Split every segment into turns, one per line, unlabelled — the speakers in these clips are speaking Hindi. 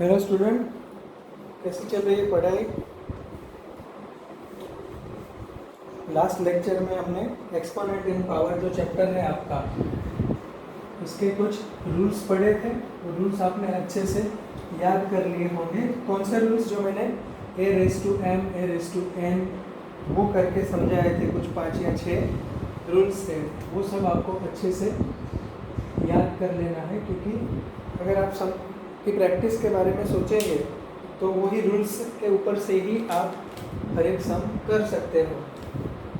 हेलो स्टूडेंट, कैसी चल रही है पढ़ाई? लास्ट लेक्चर में हमने एक्सपोनेंट इन पावर जो चैप्टर है आपका, उसके कुछ रूल्स पढ़े थे। वो रूल्स आपने अच्छे से याद कर लिए होंगे। कौन से रूल्स? जो मैंने a raise to m, a raise to n वो करके समझाए थे। कुछ 5 या 6 रूल्स थे, वो सब आपको अच्छे से याद कर लेना है, क्योंकि अगर आप सब की प्रैक्टिस के बारे में सोचेंगे तो वही रूल्स के ऊपर से ही आप हर एक सम कर सकते हो।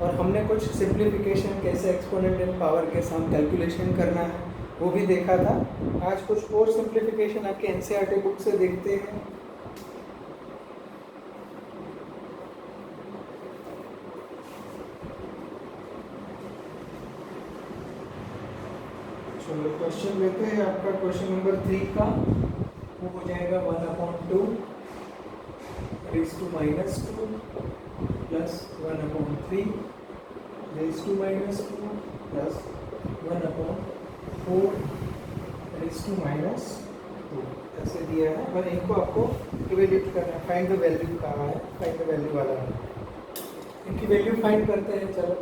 और हमने कुछ सिंप्लीफिकेशन, कैसे एक्सपोनेंट इन पावर के सम कैलकुलेशन करना है, वो भी देखा था। आज कुछ और सिंप्लीफिकेशन आपके एनसीईआरटी बुक से देखते हैं। चलो क्वेश्चन लेते हैं। आपका क्वेश्चन नंबर 3 का वो हो जाएगा 1/2 raise to -2 plus 1/3 raise to -2 plus 1/4 raise to -2 ऐसे दिया है। और इनको आपको इवेल्यूट करना है। फाइंड द वैल्यू कहाँ है, फाइंड द वैल्यू वाला है। इनकी वैल्यू फाइंड करते हैं। चलो,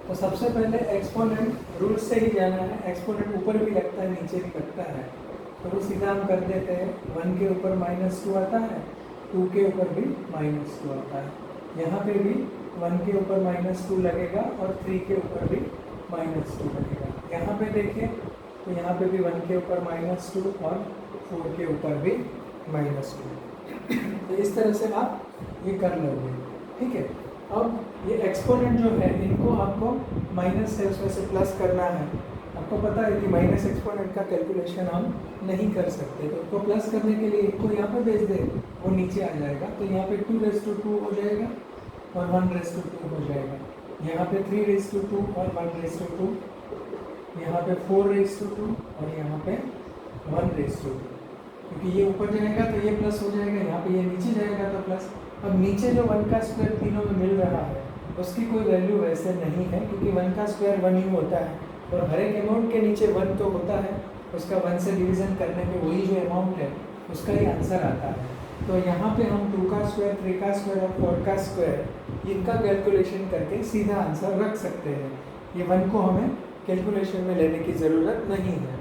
तो सबसे पहले एक्सपोनेंट रूल से ही जाना है। एक्सपोनेंट ऊपर भी लगता है, नीचे भी लगता है, तो वो सीधा हम कर देते हैं। 1 के ऊपर -2 आता है, 2 के ऊपर भी -2 आता है। यहाँ पे भी 1 के ऊपर -2 लगेगा और 3 के ऊपर भी -2 लगेगा। यहाँ पे देखिए तो यहाँ पे भी 1 के ऊपर -2 और 4 के ऊपर भी -2। तो इस तरह से आप ये कर लोगे, ठीक है। अब ये एक्सपोनेंट जो है, इनको आपको माइनस से उसमें से प्लस करना है। आपको पता है कि माइनस एक्सपोनेंट का कैलकुलेशन हम नहीं कर सकते, तो इसको प्लस करने के लिए इनको यहाँ पे भेज दें, वो नीचे आ जाएगा। तो यहाँ पे 2 हो जाएगा और 1 हो जाएगा। यहाँ पे 3 और 1 यहाँ पे 4 और यहाँ पे 1 क्योंकि ये ऊपर जाएगा तो ये प्लस हो जाएगा, यहाँ पे ये नीचे जाएगा तो प्लस। अब नीचे जो 1 का स्क्वायर तीनों में मिल रहा है, उसकी कोई वैल्यू वैसे नहीं है, क्योंकि 1 का स्क्वायर 1 ही होता है। और हर एक अमाउंट के नीचे 1 तो होता है, उसका 1 से डिवीज़न करने पे वही जो अमाउंट है उसका ही आंसर आता है। तो यहाँ पे हम 2 का स्क्वायर, 3 का स्क्वायर और 4 का स्क्वायर इनका कैलकुलेशन करके सीधा आंसर रख सकते हैं। ये 1 को हमें कैलकुलेशन में लेने की ज़रूरत नहीं है,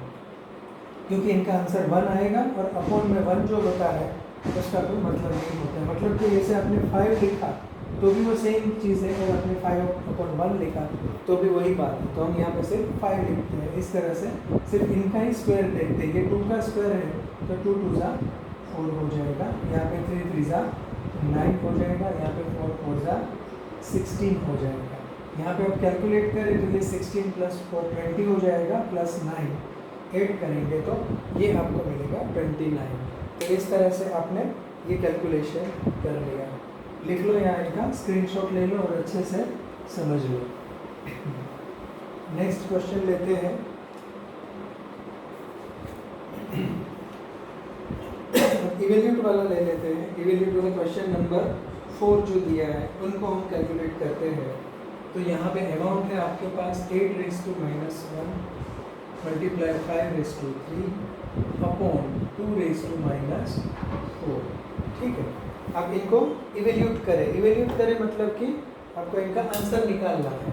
क्योंकि इनका आंसर 1 आएगा और अपॉन में 1 जो होता है उसका कोई मतलब नहीं होता है। मतलब कि जैसे आपने 5 लिखा तो भी वो सेम चीज़ है, और आपने 5/1 लिखा तो भी वही बात है। तो हम यहाँ पे सिर्फ 5 लिखते हैं। इस तरह से सिर्फ इनका ही स्क्वायर देखते हैं। ये 2 का स्क्वायर है तो 2 2 ज़ा 4 हो जाएगा, यहाँ पे 3 3 ज़ा 9 हो जाएगा, यहाँ पे 4 4 ज़ा 16 हो जाएगा। यहाँ पे आप कैलकुलेट करें तो ये 16 + 4 20 हो जाएगा, प्लस 9 ऐड करेंगे तो ये आपको मिलेगा 29। तो इस तरह से आपने ये कैलकुलेशन कर लिया। लिख लो यहाँ, इनका स्क्रीनशॉट ले लो और अच्छे से समझ लो। नेक्स्ट क्वेश्चन लेते हैं। इवेल्यूट वाला ले लेते हैं। इवेल्यूट वाला क्वेश्चन नंबर 4 जो दिया है उनको हम कैलकुलेट करते हैं। तो यहाँ पे अमाउंट है आपके पास 8⁻1 मल्टीप्लाई 5⁻3 अपॉन 2⁻4। ठीक है, आप इनको इवेल्यूट करें। इवेल्यूट करें मतलब कि आपको इनका आंसर निकालना है।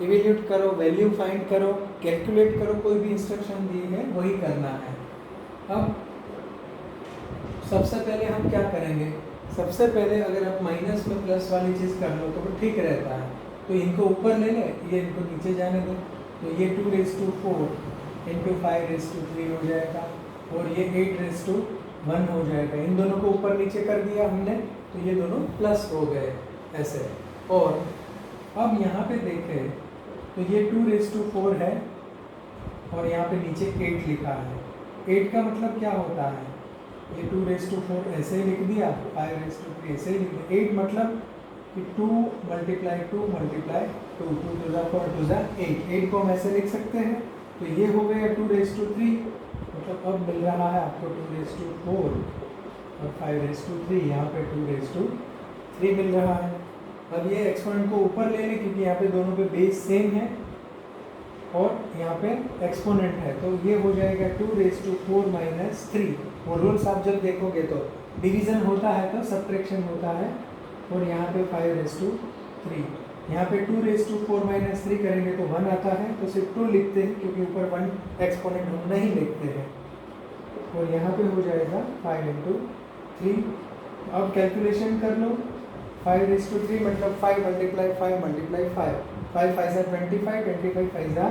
इवेल्यूट करो, वैल्यू फाइंड करो, कैलकुलेट करो, कोई भी इंस्ट्रक्शन दी है वही करना है। अब सबसे पहले हम क्या करेंगे? सबसे पहले अगर आप माइनस में प्लस वाली चीज़ कर लो तो वो ठीक रहता है। तो इनको ऊपर ले लें, ये इनको नीचे जाने दें। तो ये 2⁻4 × 5⁻3 हो जाएगा और ये 8⁻1 हो जाएगा। इन दोनों को ऊपर नीचे कर दिया हमने तो ये दोनों प्लस हो गए ऐसे। और अब यहाँ पे देखें तो ये 2⁻4 है और यहाँ पे नीचे 8 लिखा है। 8 का मतलब क्या होता है? ये 2⁻4 ऐसे ही लिख दिया, 5⁻3 ऐसे ही लिख दिया। 8 मतलब कि 2 × 2 × 2 2 2 ज़ा 4 2 ज़ा 8। 8 को हम ऐसे लिख सकते हैं। तो ये हो गया 2⁻3, मतलब अब मिल रहा है आपको 2⁻4 और 5⁻3, यहाँ पे 2⁻3 मिल रहा है। अब ये एक्सपोनेंट को ऊपर ले लें क्योंकि यहाँ पे दोनों पे बेस सेम है और यहाँ पे एक्सपोनेंट है, तो ये हो जाएगा 2⁴ - 3। वो रूल्स आप जब देखोगे तो डिवीज़न होता है तो सब्ट्रैक्शन होता है, और यहाँ पे 5⁻3। यहाँ पे 2⁴ - 3 करेंगे तो 1 आता है, तो सिर्फ 2 लिखते हैं क्योंकि ऊपर 1 एक्सपोनेंट हम नहीं लिखते हैं, और यहाँ पे हो जाएगा 5 × 3। अब कैलकुलेशन कर लो, 5⁻3 मतलब 5 × 5 × 5, 5 5 = 25, 25 5 =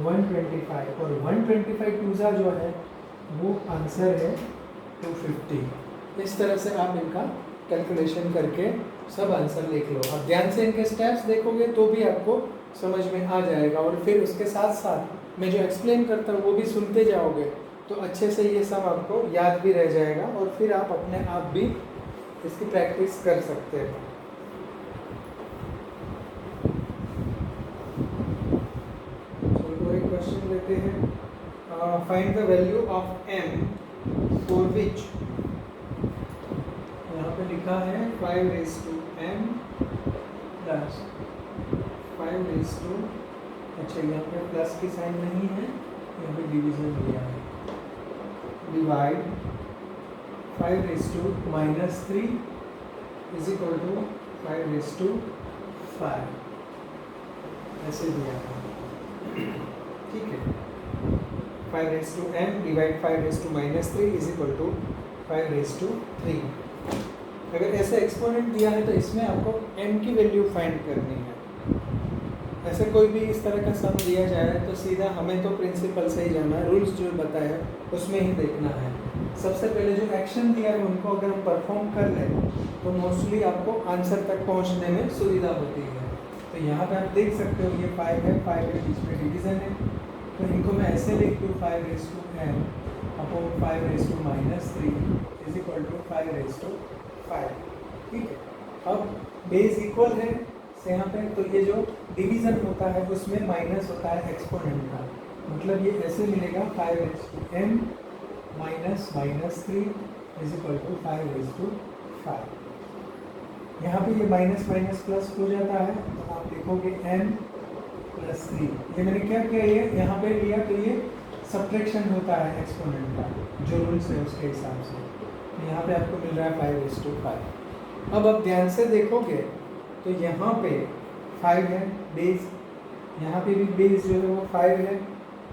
125, और 125 2 जो है वो आंसर है 250। इस तरह से आप इनका कैलकुलेशन करके सब आंसर लिख लो। अब ध्यान से इनके स्टेप्स देखोगे तो भी आपको समझ में आ जाएगा, और फिर उसके साथ साथ मैं जो एक्सप्लेन करता हूँ वो भी सुनते जाओगे तो अच्छे से ये सब आपको याद भी रह जाएगा, और फिर आप अपने आप भी इसकी प्रैक्टिस कर सकते हो। चलो एक क्वेश्चन लेते हैं। Find the value of m for which, यहाँ पे लिखा है 5⁻m प्लस 5⁻, अच्छा यहाँ पे प्लस की साइन नहीं है, यहाँ पे डिवीजन दिया है, डिवाइड 5⁻³ = 5⁻5, ऐसे दिया है, ठीक है। 5⁻m divide 5⁻³ = 5⁻3। अगर ऐसे एक्सपोनेंट दिया है तो इसमें आपको m की वैल्यू फाइंड करनी है। ऐसे कोई भी इस तरह का सम दिया जाए तो सीधा हमें तो प्रिंसिपल से ही जाना है, रूल्स जो बताया है उसमें ही देखना है। सबसे पहले जो एक्शन दिया है उनको अगर हम परफॉर्म कर लें तो मोस्टली आपको आंसर तक पहुंचने में सुविधा होती है। तो यहाँ पे आप देख सकते हो ये 5 है, 5 के बीच में डिवीज़न है, तो इनको मैं ऐसे लिख दूँ 5⁻m अपॉन 5⁻³ = 5⁻5, ठीक है। अब बेस इक्वल है से यहाँ पे, तो ये जो डिवीज़न होता है उसमें माइनस होता है एक्सपोनेंट का, मतलब ये ऐसे मिलेगा 5⁻m - -3 = 5⁻5। यहाँ पे ये माइनस माइनस प्लस हो जाता है, तो आप लिखोगे m + 3। ये मैंने क्या किया, ये यहाँ पे लिया तो ये सब्ट्रैक्शन होता है एक्सपोनेंट का, जो रूल्स है उसके हिसाब से। तो यहाँ पे आपको मिल रहा है 5⁻5। अब आप ध्यान से देखोगे तो यहाँ पे 5 है बेस, यहाँ पे भी बेस जो है वो 5 है,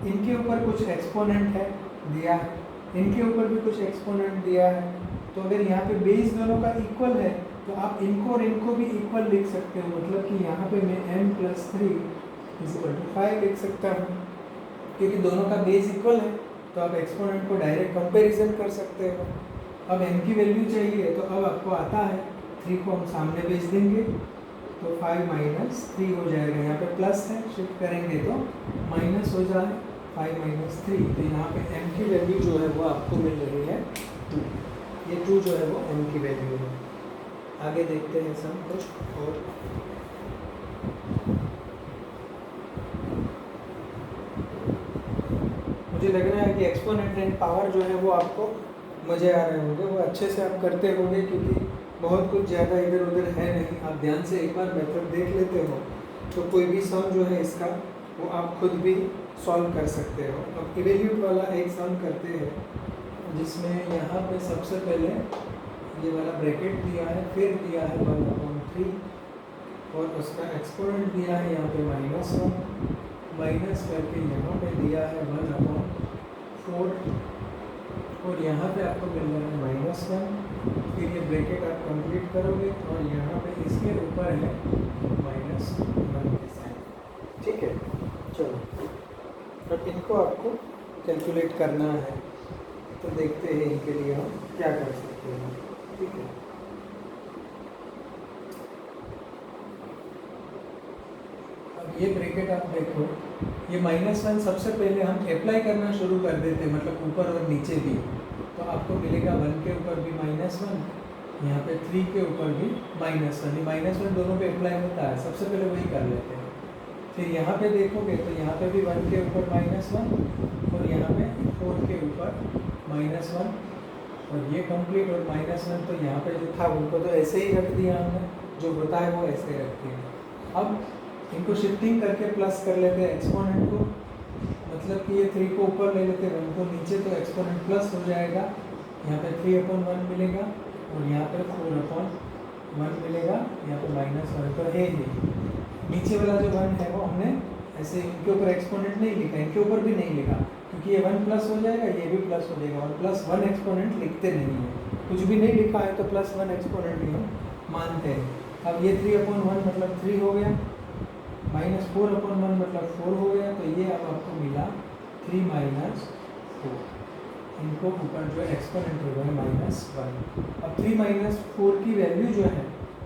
इनके ऊपर कुछ एक्सपोनेंट है दिया है, इनके ऊपर भी कुछ एक्सपोनेंट दिया है। तो अगर यहाँ पे बेस दोनों का इक्वल है तो आप इनको और इनको भी इक्वल लिख सकते हो, मतलब कि यहाँ पे मैं m + 3 = 5 लिख सकता हूँ, क्योंकि दोनों का बेस इक्वल है। तो आप एक्सपोनेंट को डायरेक्ट कंपैरिजन कर सकते हो। अब m की वैल्यू चाहिए तो अब आपको आता है 3 को हम सामने भेज देंगे तो 5 - 3 हो जाएगा, यहाँ पे प्लस है, शिफ्ट करेंगे तो माइनस हो जाए 5 - 3। तो यहाँ पे m की वैल्यू जो है वो आपको मिल रही है 2, ये 2 जो है वो m की वैल्यू है। आगे देखते हैं सब कुछ और। मुझे लग रहा है कि एक्सपोनेंट एंड पावर जो है वो आपको मज़े आ रहे होंगे, वो अच्छे से आप करते होंगे, क्योंकि बहुत कुछ ज़्यादा इधर उधर है नहीं। आप ध्यान से एक बार मेथड देख लेते हो तो कोई भी सम जो है इसका वो आप खुद भी सॉल्व कर सकते हो। अब इवेल्यूट वाला एक सम करते हैं, जिसमें यहाँ पे सबसे पहले ये वाला ब्रैकेट दिया है, फिर दिया है 1/3 और उसका एक्सपोनेंट दिया है यहाँ पे -1, माइनस करके यहाँ पे दिया है 1/4, और यहाँ पे आपको मिल रहा है -1। फिर ये ब्रैकेट आप कंप्लीट करोगे और यहाँ पे इसके ऊपर है -1, ठीक है। चलो अब इनको आपको कैलकुलेट करना है, तो देखते हैं इनके लिए हम क्या कर सकते हैं, ठीक है। अब ये ब्रैकेट आप देखो, ये -1 सबसे पहले हम अप्लाई करना शुरू कर देते हैं, मतलब ऊपर और नीचे भी, तो आपको मिलेगा 1 के ऊपर भी -1, यहाँ पे 3 के ऊपर भी -1, ये -1 दोनों पे अप्लाई होता है, सबसे पहले वही कर लेते हैं। फिर यहाँ पे देखोगे तो यहाँ पे भी 1 के ऊपर -1 और यहाँ पे 4 के ऊपर -1, और ये कंप्लीट और -1, तो यहाँ पे जो था उनको तो ऐसे ही रख दिया हमने, जो होता है वो ऐसे रखते हैं। अब इनको शिफ्टिंग करके प्लस कर लेते हैं एक्सपोनेंट को, मतलब कि ये 3 को ऊपर ले लेते हैं 1 को नीचे, तो एक्सपोनेंट प्लस हो जाएगा, यहाँ पे 3/1 मिलेगा और यहाँ पे 4/1 मिलेगा, यहाँ पे -1 तो है ही। नीचे वाला जो 1 है वो हमने ऐसे इनके ऊपर एक्सपोनेंट नहीं लिखा, इनके ऊपर भी नहीं लिखा, क्योंकि ये 1 प्लस हो जाएगा, ये भी प्लस हो जाएगा, 1+1 एक्सपोनेंट लिखते नहीं है, कुछ भी नहीं लिखा है तो +1 एक्सपोनेंट ही हम मानते हैं। अब ये 3/1 मतलब 3 हो गया, -4/1 मतलब 4 हो गया, तो ये अब आपको मिला 3 - 4, इनको ऊपर जो एक्सपोनेंट हो गया -1। अब 3 - 4 की वैल्यू जो है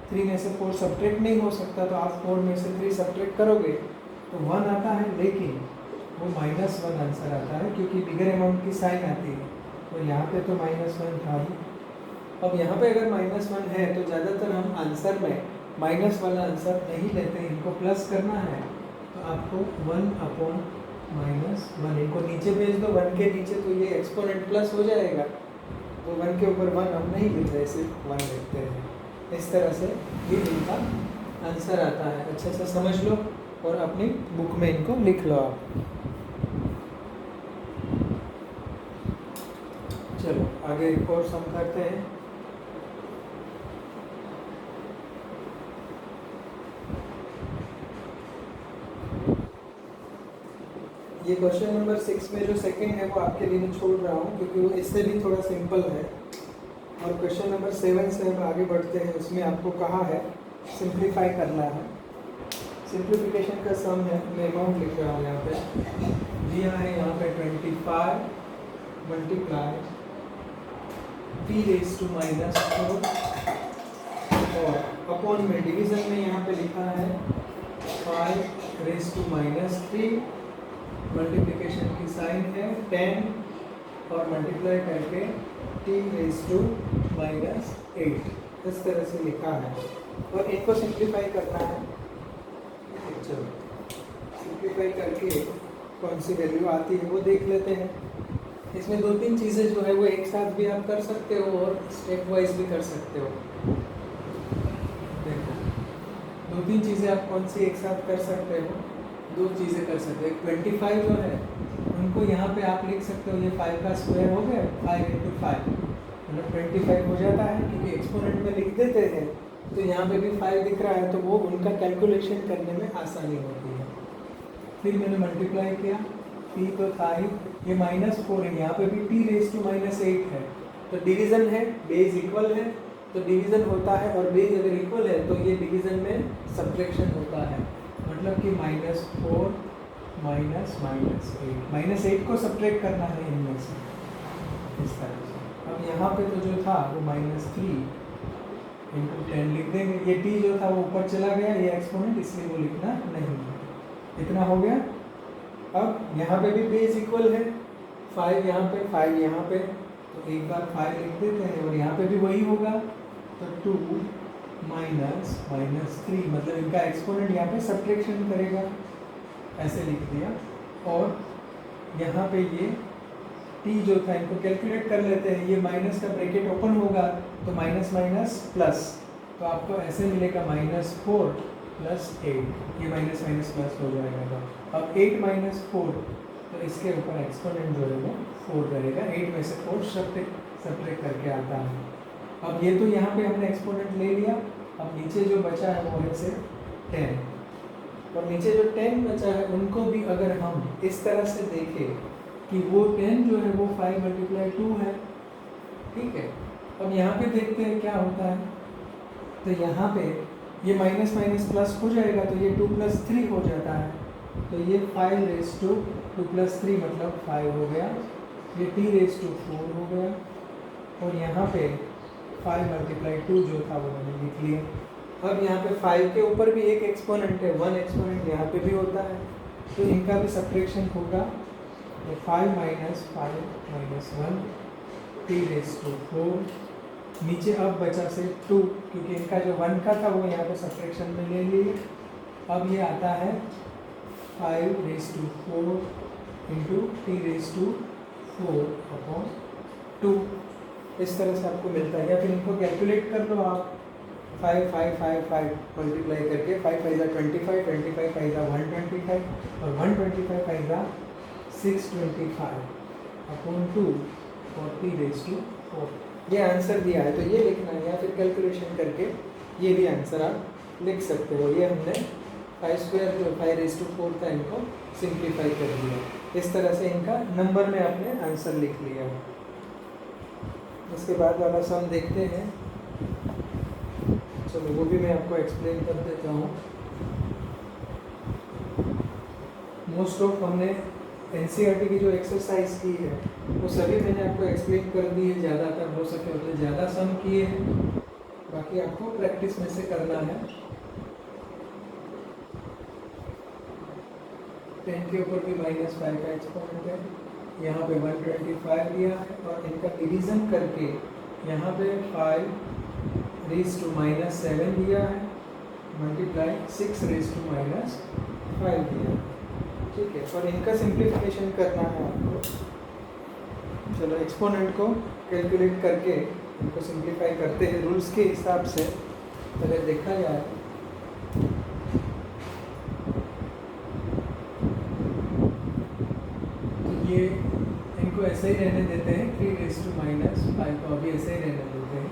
3 में से 4 सब्ट्रैक्ट नहीं हो सकता, तो आप 4 में से 3 सब्ट्रैक्ट करोगे तो 1 आता है, लेकिन वो -1 आंसर आता है क्योंकि बिगर अमाउंट की साइन आती है, तो यहाँ पे तो -1 था ही। अब यहाँ पे अगर -1 है तो ज़्यादातर हम आंसर में माइनस वाला आंसर नहीं लेते, इनको प्लस करना है तो आपको 1/-1, इनको नीचे भेज दो 1 के नीचे, तो ये एक्सपोनेंट प्लस हो जाएगा, तो 1 के ऊपर 1 हम नहीं लिखते, सिर्फ 1 लिखते हैं। इस तरह से ये इनका आंसर आता है, अच्छे से समझ लो और अपनी बुक में इनको लिख लो आप। चलो आगे एक और सम करते हैं। ये क्वेश्चन नंबर 6 में जो सेकंड है वो आपके लिए मैं छोड़ रहा हूँ क्योंकि वो इससे भी थोड़ा सिंपल है, और क्वेश्चन नंबर 7 से हम आगे बढ़ते हैं। उसमें आपको कहा है सिंप्लीफाई करना है, सिंप्लीफिकेशन का सम है, मैं अमाउंट लिख रहा हूँ यहाँ पे, दिया है यहाँ पे 25 मल्टीप्लाई t⁻⁻4 और अपॉन में डिवीज़न में यहाँ पे लिखा है 5⁻³ मल्टीप्लिकेशन की साइन है 10 और मल्टीप्लाई करके t⁻8 इस तरह से लिखा है, और इनको सिंप्लीफाई करना है। चलो सिंप्लीफाई करके कौन सी वैल्यू आती है वो देख लेते हैं। इसमें 2-3 चीज़ें जो है वो एक साथ भी आप कर सकते हो और स्टेप वाइज भी कर सकते हो। देखो 2-3 चीज़ें आप कौन सी एक साथ कर सकते हो, 2 चीज़ें कर सकते हो। 25 जो है उनको यहाँ पे आप लिख सकते हो, ये 5 का स्क्वायर हो गया, 5 × 5 मतलब 25 हो जाता है, क्योंकि एक्सपोनेंट में लिख देते हैं तो यहाँ पे भी 5 दिख रहा है, तो वो उनका कैलकुलेशन करने में आसानी होती है। फिर मैंने मल्टीप्लाई किया, t तो था ही, ये -4 है, यहाँ पे भी t⁻8 है, तो डिवीज़न है, बेस इक्वल है तो डिवीज़न होता है, और बेस अगर इक्वल है तो ये डिवीज़न में सब्ट्रैक्शन होता है, मतलब कि -4 - -8 को सब्ट्रैक्ट करना है इनमें से, इस तरह से। अब यहाँ पे तो जो था वो -3 × 10 लिख देंगे, ये t जो था वो ऊपर चला गया, ये एक्सपोनेंट, इसलिए वो लिखना नहीं है, इतना हो गया। अब यहाँ पे भी बेस इक्वल है, 5 यहाँ पे 5 यहाँ पे, तो एक बार 5 लिख देते हैं, और यहाँ पे भी वही होगा, तो 2 -3 मतलब इनका एक्सपोनेंट यहाँ पे सब्ट्रैक्शन करेगा, ऐसे लिख दिया। और यहाँ पे ये t जो था इनको कैलकुलेट कर लेते हैं, ये माइनस का ब्रैकेट ओपन होगा तो माइनस माइनस प्लस, तो आपको ऐसे मिलेगा -4 + 8, ये माइनस माइनस प्लस हो जाएगा। अब 8 - 4 तो इसके ऊपर एक्सपोनेंट जो है वो 4 करेगा, 8 में से 4 सब्ट्रैक्ट करके आता है। अब ये तो यहाँ पे हमने एक्सपोनेंट ले लिया, अब नीचे जो बचा है वो है से 10, और नीचे जो 10 बचा है उनको भी अगर हम इस तरह से देखें कि वो 10 जो है वो 5 × 2 है, ठीक है। अब यहाँ पे देखते हैं क्या होता है, तो यहाँ पे ये माइनस माइनस प्लस हो जाएगा, तो ये 2 + 3 हो जाता है, तो ये 5⁻2 + 3 मतलब 5 हो गया, ये t⁻4 हो गया, और यहाँ पे 5 × 2 जो था वो मैंने लिख लिया। अब यहाँ पे 5 के ऊपर भी एक एक्सपोनेंट है, 1 एक्सपोनेंट यहाँ पे भी होता है, तो इनका भी सब्ट्रैक्शन होगा, तो 5 - 5 - 1 t⁻4, नीचे अब बचा से 2, क्योंकि इनका जो 1 का था वो यहाँ पे सब्ट्रैक्शन में ले लिए। अब ये आता है 5⁻4 × t⁻4/2, इस तरह से आपको मिलता है, या फिर इनको कैलकुलेट कर लो आप, 5 5 5 5 मल्टीप्लाई करके 5 5 25, 25 5 125 और 125 5 625 अपॉन 2 40⁴ ये आंसर दिया है, तो ये लिखना है या फिर कैलकुलेशन करके ये भी आंसर आप लिख सकते हो। ये हमने 5² जो 5⁴ था इनको सिंप्लीफाई कर दिया। इस तरह से इनका नंबर में आपने आंसर लिख लिया। इसके बाद वाला सम देखते हैं। चलो वो भी मैं आपको एक्सप्लेन कर देता हूँ। मोस्ट ऑफ हमने NCERT की जो एक्सरसाइज की है वो सभी मैंने आपको एक्सप्लेन कर दी है, ज़्यादातर हो सके उतने ज़्यादा सम किए हैं, बाकी आपको प्रैक्टिस में से करना है। 10 के ऊपर भी -5 का एक्सपोनेंट है, यहाँ पे 125 दिया है और इनका डिवीज़न करके यहाँ पे 5⁻⁻7 दिया है मल्टीप्लाई 6⁻⁻5 दिया है। ठीक है, और इनका सिंप्लीफिकेशन करना है आपको। चलो एक्सपोनेंट को कैलकुलेट करके इनको सिंप्लीफाई करते हैं रूल्स के हिसाब से। अगर देखा जाए तो ये इनको ऐसे ही रहने देते हैं, 3⁻⁻5 को अभी ऐसे ही रहने देते हैं।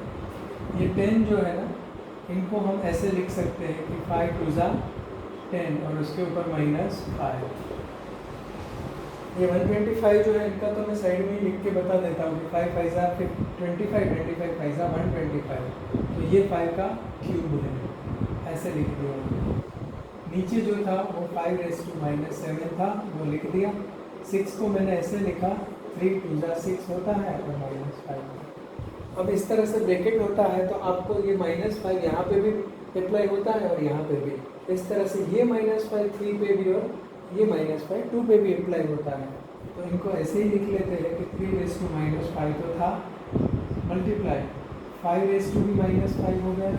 ये 10 जो है ना, इनको हम ऐसे लिख सकते हैं कि 5 2 10 और उसके ऊपर -5। ये 125 जो है इनका तो मैं साइड में ही लिख के बता देता हूँ कि 5 5 फिर 25 25 5 125, तो ये 5 का क्यूब है, ऐसे लिख दिया। नीचे जो था वो 5⁻⁻7 था, वो लिख दिया। 6 को मैंने ऐसे लिखा, 3 2 6 होता है और -5। अब इस तरह से ब्रैकेट होता है तो आपको ये -5 यहाँ पे भी अप्लाई होता है और यहाँ पे भी। इस तरह से ये -5 3 पे भी और ये -5 2 पे भी अप्लाई होता है। तो इनको ऐसे ही लिख लेते हैं कि 3⁻⁻5 तो था मल्टीप्लाई 5 भी -5 हो गया,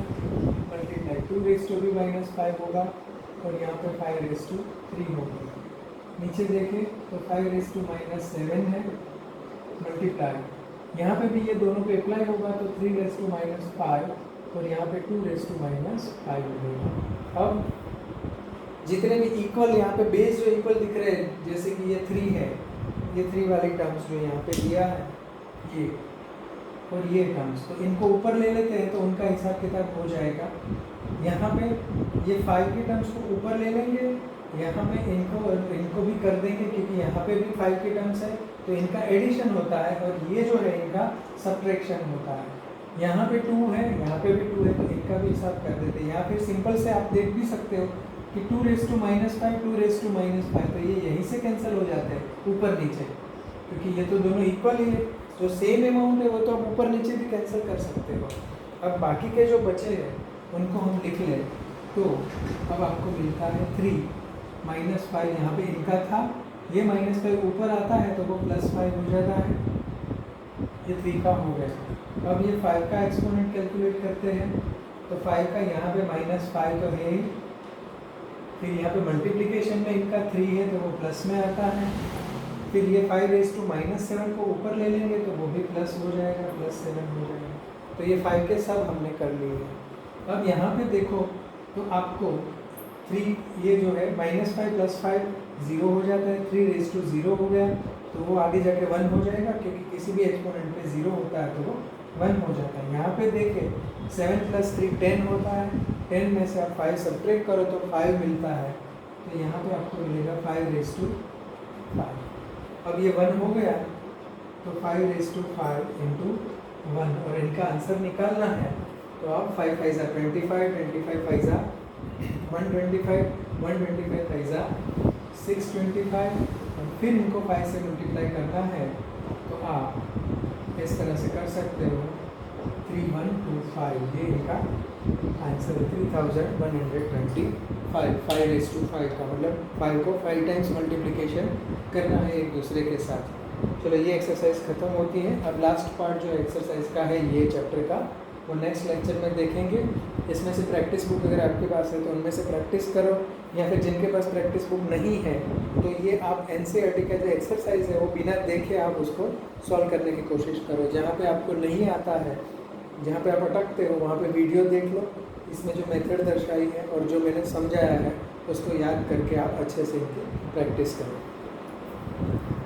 मल्टीप्लाई 2 भी -5 होगा और यहाँ पे 5 हो गया। नीचे देखें तो 5 है मल्टीप्लाई, यहाँ पे भी ये दोनों पे अप्लाई होगा तो 3 और यहाँ पे 2 हो गया। अब जितने भी इक्वल यहाँ पे बेस जो इक्वल दिख रहे हैं, जैसे कि ये 3 है, ये 3 वाली टर्म्स जो यहाँ पे दिया है ये और ये टर्म्स, तो इनको ऊपर ले लेते हैं तो उनका हिसाब किताब हो जाएगा। यहाँ पे ये 5 के टर्म्स को ऊपर ले लेंगे, यहाँ पे इनको भी कर देंगे क्योंकि यहाँ पे भी 5 के टर्म्स है तो इनका एडिशन होता है और ये जो है इनका सब्ट्रैक्शन होता है। यहाँ पे 2 है, यहाँ पे भी 2 है तो इनका भी हिसाब कर देते हैं। यहाँ फिर सिंपल से आप देख भी सकते हो कि 2⁻⁻5 2⁻⁻5 तो ये यहीं से कैंसिल हो जाते हैं ऊपर नीचे, क्योंकि ये तो दोनों इक्वल ही है। जो सेम अमाउंट है वो तो आप ऊपर नीचे भी कैंसिल कर सकते हो। अब बाकी के जो बचे हैं उनको हम लिख लें तो अब आपको मिलता है 3 -5 यहाँ पे इनका था, ये -5 ऊपर आता है तो वो +5 हो जाता है, ये 3 का हो गया। अब ये 5 का एक्सपोनेंट कैलकुलेट करते हैं तो 5 का यहाँ पे -5 तो है ही, फिर यहाँ पे मल्टीप्लिकेशन में इनका 3 है तो वो प्लस में आता है, फिर ये 5⁻⁻7 को ऊपर ले लेंगे तो वो भी प्लस हो जाएगा, +7 हो जाएगा। तो ये 5 के सब हमने कर लिए। अब यहाँ पे देखो तो आपको 3 ये जो है -5 + 5 0 हो जाता है, 3⁻0 हो गया तो वो आगे जाके 1 हो जाएगा, क्योंकि किसी भी एक्सपोनेंट पे 0 होता है तो वो 1 हो जाता है। यहाँ पे देखें 7 + 3 10 होता है, 10 में से आप 5 सब्ट्रैक्ट करो तो 5 मिलता है, तो यहाँ पे आपको मिलेगा 5⁻5। अब ये 1 हो गया तो 5⁻5 × 1 और इनका आंसर निकालना है तो आप 5 5 25 25 5 125 125 5 625 और फिर इनको 5 से मल्टीप्लाई करना है तो आप इस तरह से कर सकते हो 3125, ये इनका आंसर है 3125। 5⁻5 का मतलब 5 को 5 टाइम्स मल्टीप्लिकेशन करना है एक दूसरे के साथ। चलो ये एक्सरसाइज ख़त्म होती है। अब लास्ट पार्ट जो एक्सरसाइज का है ये चैप्टर का वो नेक्स्ट लेक्चर में देखेंगे। इसमें से प्रैक्टिस बुक अगर आपके पास है तो उनमें से प्रैक्टिस करो, या फिर जिनके पास प्रैक्टिस बुक नहीं है तो ये आप NCERT का जो एक्सरसाइज है वो बिना देखे आप उसको सॉल्व करने की कोशिश करो। जहाँ पे आपको नहीं आता है, जहाँ पे आप अटकते हो वहाँ पे वीडियो देख लो, इसमें जो मेथड दर्शाई है और जो मैंने समझाया है उसको याद करके आप अच्छे से इनकी प्रैक्टिस करो।